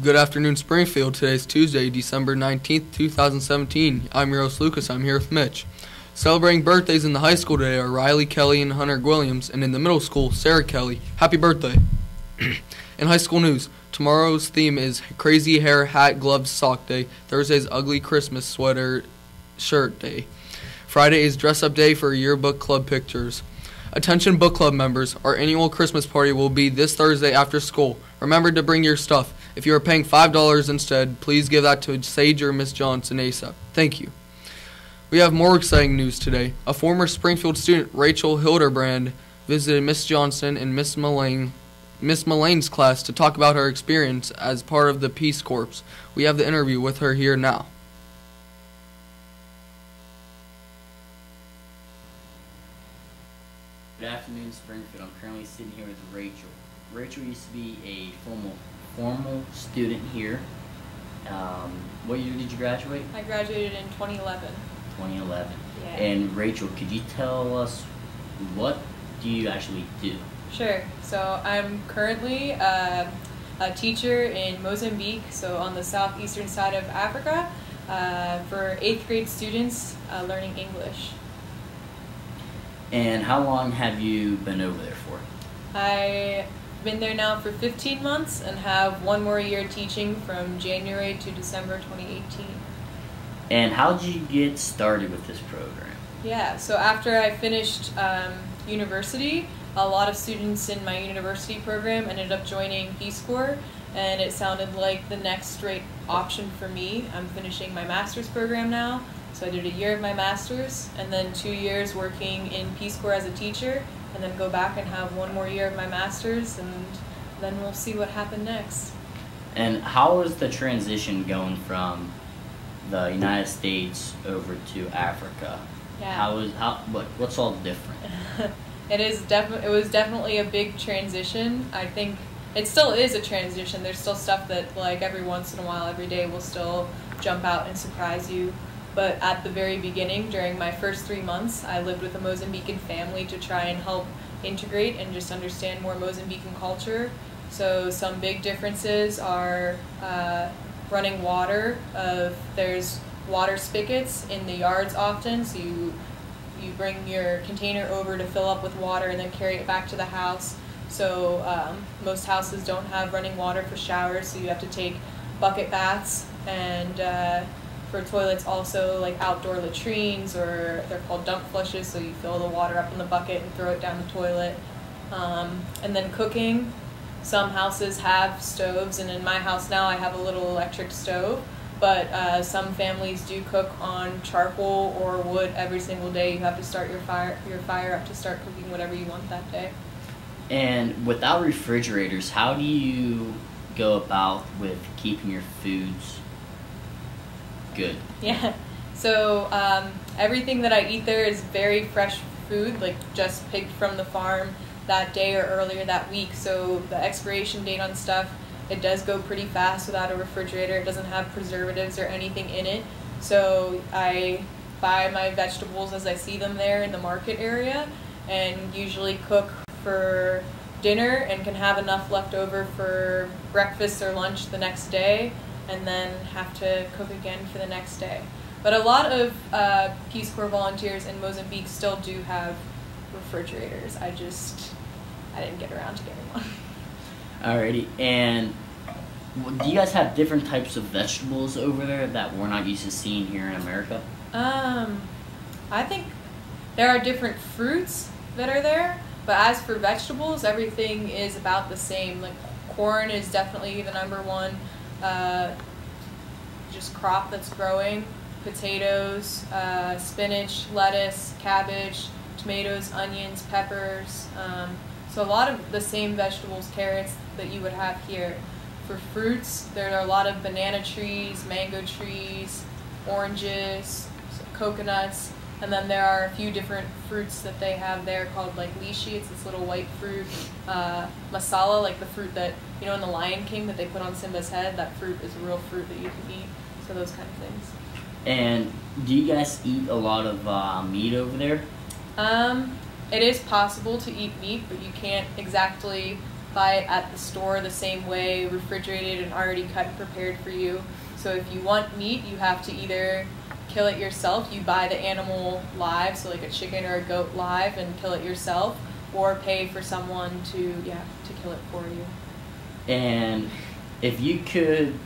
Good afternoon, Springfield. Today is Tuesday, December 19th, 2017. I'm your host, Lucas. I'm here with Mitch. Celebrating birthdays in the high school today are Riley Kelly and Hunter Williams, and in the middle school, Sarah Kelly. Happy birthday. In high school news, tomorrow's theme is Crazy Hair, Hat, Gloves, Sock Day. Thursday's Ugly Christmas Sweater, Shirt Day. Friday is Dress Up Day for yearbook club pictures. Attention book club members, our annual Christmas party will be this Thursday after school. Remember to bring your stuff. If you are paying $5 instead, please give that to Sage or Miss Johnson ASAP. Thank you. We have more exciting news today. A former Springfield student, Rachel Hildebrand, visited Miss Johnson and Miss Mullane's class to talk about her experience as part of the Peace Corps. We have the interview with her here now. Good afternoon, Springfield. I'm currently sitting here with Rachel. Rachel used to be a formal student here. What year did you graduate? I graduated in 2011. 2011. Yeah. And Rachel, could you tell us what do you actually do? Sure. So I'm currently a teacher in Mozambique, so on the southeastern side of Africa, for 8th grade students learning English. And how long have you been over there for? I've been there now for 15 months and have one more year teaching from January to December 2018. And how did you get started with this program? Yeah, so after I finished university, a lot of students in my university program ended up joining Peace Corps, and it sounded like the next right option for me. I'm finishing my master's program now, so I did a year of my master's, and then 2 years working in Peace Corps as a teacher, and then go back and have one more year of my master's, and then we'll see what happened next. And how is the transition going from the United States over to Africa? Yeah. What's all different? It was definitely a big transition. I think it still is a transition. There's still stuff that, like, every once in a while, every day will still jump out and surprise you. But at the very beginning, during my first 3 months, I lived with a Mozambican family to try and help integrate and just understand more Mozambican culture. So some big differences are running water. There's water spigots in the yards often, so you bring your container over to fill up with water and then carry it back to the house. So most houses don't have running water for showers, so you have to take bucket baths, and for toilets also, like outdoor latrines, or they're called dump flushes, so you fill the water up in the bucket and throw it down the toilet. And then cooking. Some houses have stoves, and in my house now I have a little electric stove, but some families do cook on charcoal or wood every single day. You have to start your fire up to start cooking whatever you want that day. And without refrigerators, how do you go about with keeping your foods good? Yeah, so everything that I eat there is very fresh food, like just picked from the farm that day or earlier that week. So the expiration date on stuff, it does go pretty fast without a refrigerator. It doesn't have preservatives or anything in it. So I buy my vegetables as I see them there in the market area, and usually cook for dinner and can have enough left over for breakfast or lunch the next day, and then have to cook again for the next day. But a lot of Peace Corps volunteers in Mozambique still do have refrigerators. I didn't get around to getting one. Alrighty, and do you guys have different types of vegetables over there that we're not used to seeing here in America? I think there are different fruits that are there, but as for vegetables, everything is about the same. Like corn is definitely the number one just crop that's growing. Potatoes, spinach, lettuce, cabbage, tomatoes, onions, peppers. So a lot of the same vegetables, carrots that you would have here. For fruits, there are a lot of banana trees, mango trees, oranges, coconuts, and then there are a few different fruits that they have there called like lychee. It's this little white fruit. Masala, like the fruit that, you know, in The Lion King that they put on Simba's head, that fruit is a real fruit that you can eat. So those kind of things. And do you guys eat a lot of meat over there? It is possible to eat meat, but you can't exactly buy it at the store the same way, refrigerated and already cut and prepared for you. So if you want meat, you have to either kill it yourself, you buy the animal live, so like a chicken or a goat live, and kill it yourself, or pay for someone to kill it for you. And if you could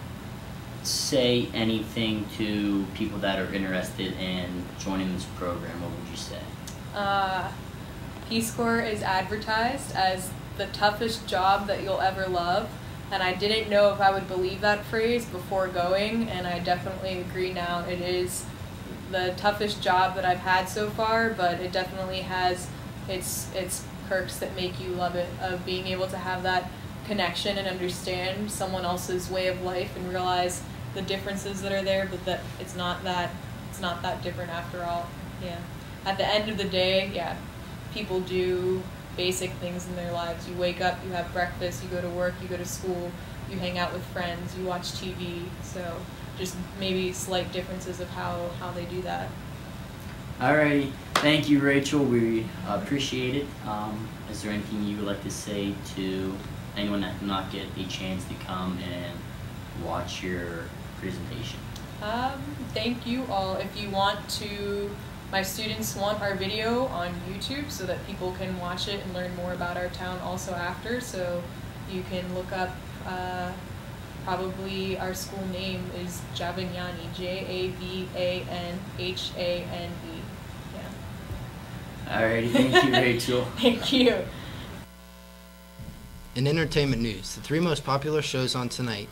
say anything to people that are interested in joining this program, what would you say? Peace Corps is advertised as the toughest job that you'll ever love, and I didn't know if I would believe that phrase before going, and I definitely agree now. It is the toughest job that I've had so far, but it definitely has its perks that make you love it, of being able to have that connection and understand someone else's way of life and realize the differences that are there, but that it's not that different after all. Yeah. At the end of the day, people do basic things in their lives. You wake up, you have breakfast, you go to work, you go to school, you hang out with friends, you watch TV. So just maybe slight differences of how they do that. Alrighty, thank you, Rachel. We appreciate it. Is there anything you would like to say to anyone that did not get a chance to come and watch your presentation? Thank you all. If you want to, my students want our video on YouTube so that people can watch it and learn more about our town also after. So you can look up, probably our school name is Javagnani, Javanhane. Alrighty, thank you, Rachel. Thank you. In entertainment news, the three most popular shows on tonight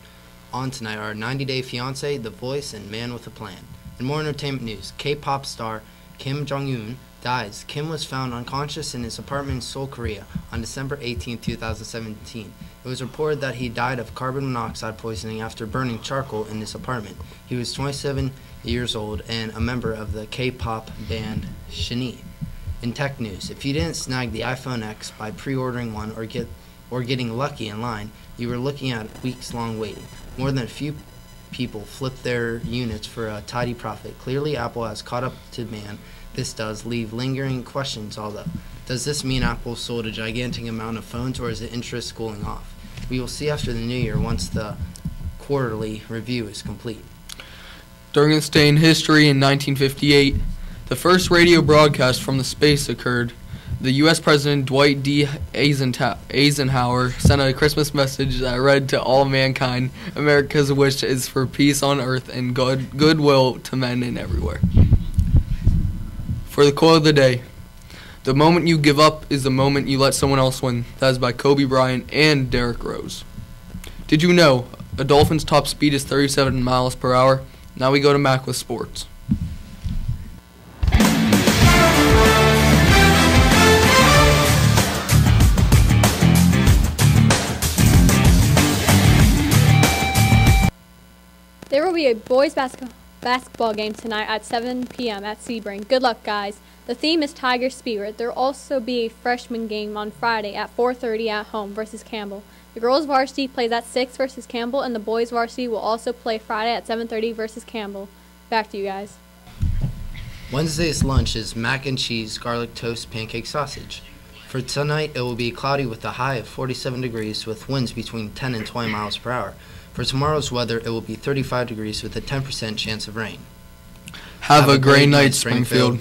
are 90 Day Fiancé, The Voice, and Man with a Plan. In more entertainment news, K-pop star Kim Jong-un dies. Kim was found unconscious in his apartment in Seoul, Korea on December 18, 2017. It was reported that he died of carbon monoxide poisoning after burning charcoal in his apartment. He was 27 years old and a member of the K-pop band SHINee. In tech news, if you didn't snag the iPhone X by pre-ordering one or getting lucky in line, you were looking at weeks-long waiting. More than a few people flipped their units for a tidy profit. Clearly, Apple has caught up to demand. This does leave lingering questions, although. Does this mean Apple sold a gigantic amount of phones, or is the interest cooling off? We will see after the new year once the quarterly review is complete. During its day in history in 1958, the first radio broadcast from the space occurred. The U.S. President Dwight D. Eisenhower sent a Christmas message that read to all mankind, America's wish is for peace on earth and goodwill to men and everywhere. For the quote of the day, the moment you give up is the moment you let someone else win. That is by Kobe Bryant and Derrick Rose. Did you know a dolphin's top speed is 37 miles per hour? Now we go to Mac with sports. There will be a boys basketball game tonight at 7 p.m. at Sebring. Good luck, guys. The theme is Tiger Spirit. There will also be a freshman game on Friday at 4:30 at home versus Campbell. The girls varsity plays at 6 versus Campbell, and the boys varsity will also play Friday at 7:30 versus Campbell. Back to you guys. Wednesday's lunch is mac and cheese, garlic toast, pancake sausage. For tonight, it will be cloudy with a high of 47 degrees with winds between 10 and 20 miles per hour. For tomorrow's weather, it will be 35 degrees with a 10% chance of rain. Have a great night, Springfield.